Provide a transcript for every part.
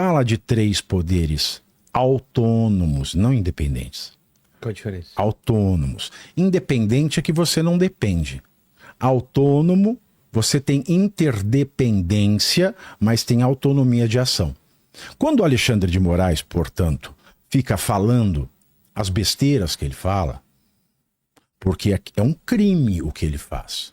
Fala de três poderes autônomos, não independentes. Qual a diferença? Autônomos. Independente é que você não depende. Autônomo, você tem interdependência, mas tem autonomia de ação. Quando o Alexandre de Moraes, portanto, fica falando as besteiras que ele fala, porque é um crime o que ele faz.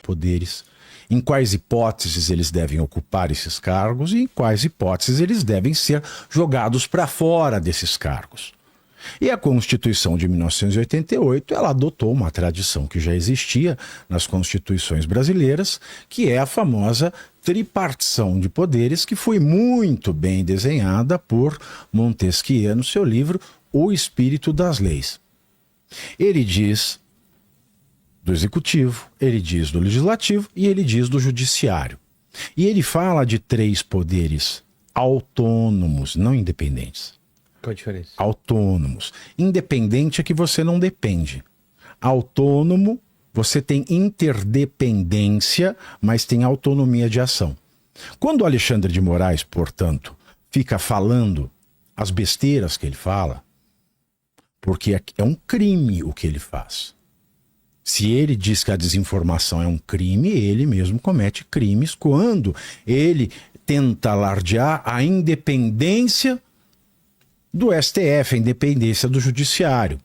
Poderes, em quais hipóteses eles devem ocupar esses cargos e em quais hipóteses eles devem ser jogados para fora desses cargos. E a Constituição de 1988, ela adotou uma tradição que já existia nas constituições brasileiras, que é a famosa tripartição de poderes, que foi muito bem desenhada por Montesquieu no seu livro O Espírito das Leis. Ele diz do Executivo, ele diz do Legislativo e ele diz do Judiciário. E ele fala de três poderes autônomos, não independentes. Qual a diferença? Autônomos. Independente é que você não depende. Autônomo, você tem interdependência, mas tem autonomia de ação. Quando o Alexandre de Moraes, portanto, fica falando as besteiras que ele fala, porque é um crime o que ele faz. Se ele diz que a desinformação é um crime, ele mesmo comete crimes quando ele tenta alardear a independência do STF, a independência do Judiciário.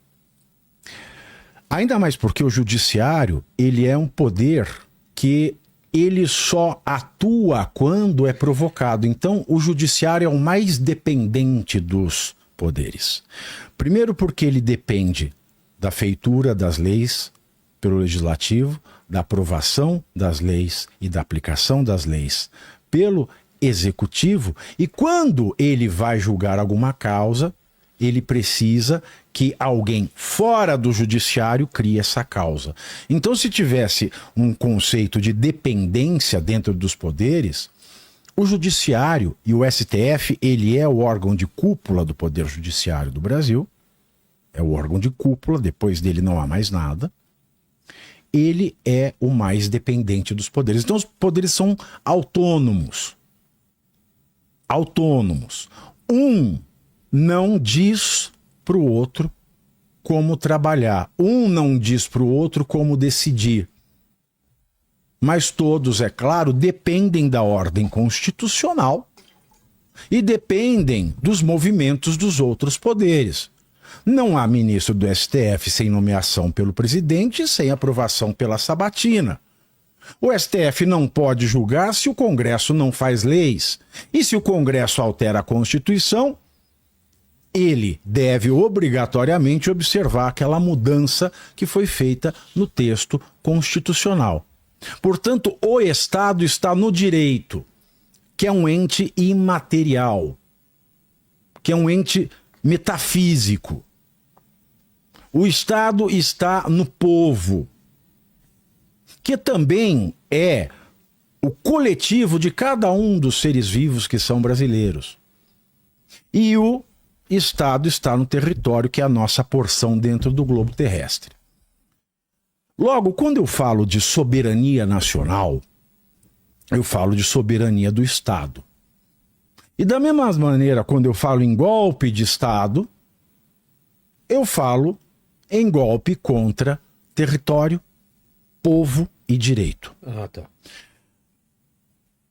Ainda mais porque o Judiciário, ele é um poder que ele só atua quando é provocado. Então, o Judiciário é o mais dependente dos poderes. Primeiro porque ele depende da feitura das leis pelo Legislativo, da aprovação das leis e da aplicação das leis pelo Executivo, e quando ele vai julgar alguma causa, ele precisa que alguém fora do Judiciário crie essa causa. Então, se tivesse um conceito de dependência dentro dos poderes, o Judiciário e o STF, ele é o órgão de cúpula do Poder Judiciário do Brasil, é o órgão de cúpula, depois dele não há mais nada. Ele é o mais dependente dos poderes. Então, os poderes são autônomos. Autônomos. Um não diz para o outro como trabalhar. Um não diz para o outro como decidir. Mas todos, é claro, dependem da ordem constitucional e dependem dos movimentos dos outros poderes. Não há ministro do STF sem nomeação pelo presidente e sem aprovação pela sabatina. O STF não pode julgar se o Congresso não faz leis. E se o Congresso altera a Constituição, ele deve obrigatoriamente observar aquela mudança que foi feita no texto constitucional. Portanto, o Estado está no direito, que é um ente imaterial, que é um ente metafísico. O Estado está no povo, que também é o coletivo de cada um dos seres vivos que são brasileiros. E o Estado está no território, que é a nossa porção dentro do globo terrestre. Logo, quando eu falo de soberania nacional, eu falo de soberania do Estado. E da mesma maneira, quando eu falo em golpe de Estado, eu falo em golpe contra território, povo e direito. Ah, tá.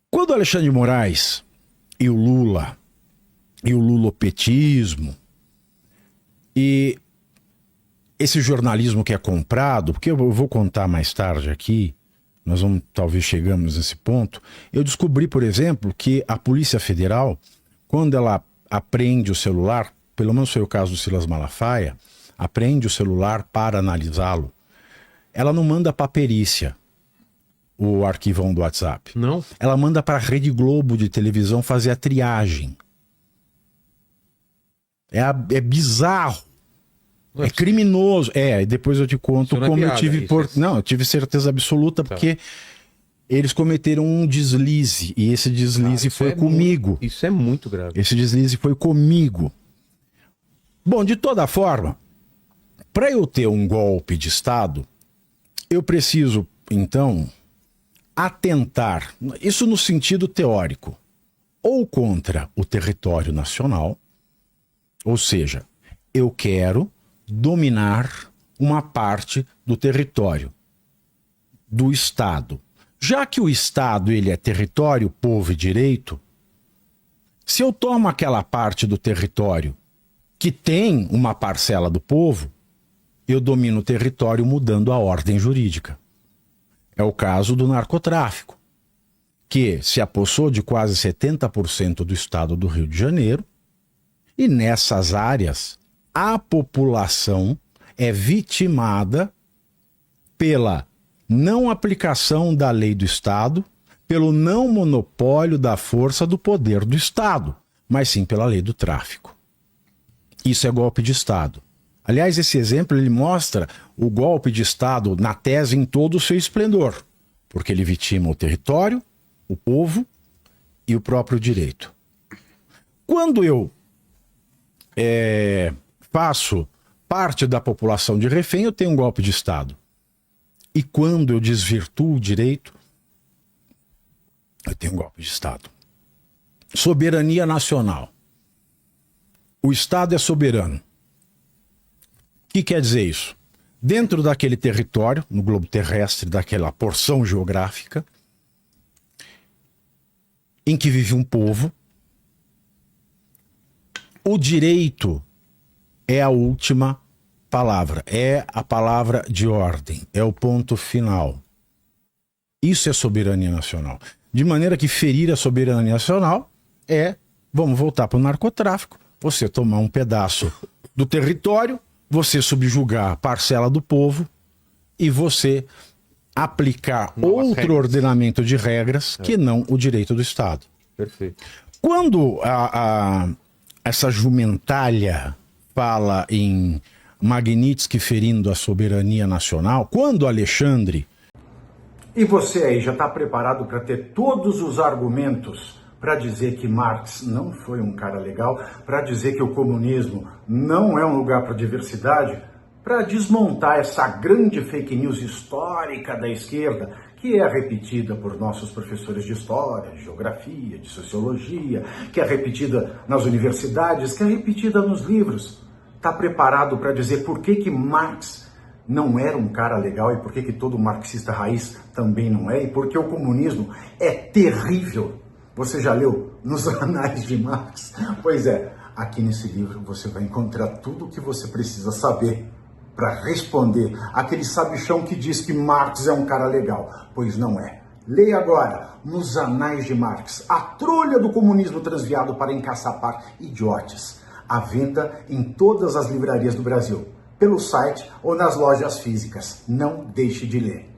Quando Alexandre de Moraes e o Lula, e o lulopetismo, e esse jornalismo que é comprado, porque eu vou contar mais tarde aqui, nós vamos, talvez chegamos nesse ponto, eu descobri, por exemplo, que a Polícia Federal, quando ela apreende o celular, pelo menos foi o caso do Silas Malafaia, apreende o celular para analisá-lo, ela não manda para a perícia o arquivão do WhatsApp. Não? Ela manda para a Rede Globo de televisão fazer a triagem. É bizarro. É criminoso. Depois eu te conto como eu tive Não, eu tive certeza absoluta, porque eles cometeram um deslize, e esse deslize foi comigo. Isso é muito grave. Esse deslize foi comigo. Bom, de toda forma, para eu ter um golpe de Estado, eu preciso, então, atentar, isso no sentido teórico, ou contra o território nacional, ou seja, eu quero dominar uma parte do território do Estado. Já que o Estado ele é território, povo e direito, se eu tomo aquela parte do território que tem uma parcela do povo, eu domino o território mudando a ordem jurídica. É o caso do narcotráfico, que se apossou de quase 70% do estado do Rio de Janeiro, e nessas áreas a população é vitimada pela não aplicação da lei do Estado, pelo não monopólio da força do poder do Estado, mas sim pela lei do tráfico. Isso é golpe de Estado. Aliás, esse exemplo ele mostra o golpe de Estado na tese em todo o seu esplendor, porque ele vitima o território, o povo e o próprio direito. Quando eu faço parte da população de refém, eu tenho um golpe de Estado. E quando eu desvirtuo o direito, eu tenho um golpe de Estado. Soberania nacional. O Estado é soberano. O que quer dizer isso? Dentro daquele território, no globo terrestre, daquela porção geográfica, em que vive um povo, o direito é a última palavra, é a palavra de ordem, é o ponto final. Isso é soberania nacional. De maneira que ferir a soberania nacional vamos voltar para o narcotráfico, você tomar um pedaço do território, você subjugar a parcela do povo e você aplicar outro ordenamento de regras que não o direito do Estado. Perfeito. Quando essa jumentalha fala em Magnitsky ferindo a soberania nacional, quando Alexandre... E você aí já está preparado para ter todos os argumentos para dizer que Marx não foi um cara legal, para dizer que o comunismo não é um lugar para diversidade, para desmontar essa grande fake news histórica da esquerda, que é repetida por nossos professores de história, de geografia, de sociologia, que é repetida nas universidades, que é repetida nos livros. Está preparado para dizer por que Marx não era um cara legal e por que todo marxista raiz também não é, e porque o comunismo é terrível. Você já leu nos Anais de Marx? Pois é, aqui nesse livro você vai encontrar tudo o que você precisa saber para responder aquele sabichão que diz que Marx é um cara legal, pois não é. Leia agora, nos Anais de Marx, a trolha do comunismo transviado para encaçapar idiotes. À venda em todas as livrarias do Brasil, pelo site ou nas lojas físicas. Não deixe de ler.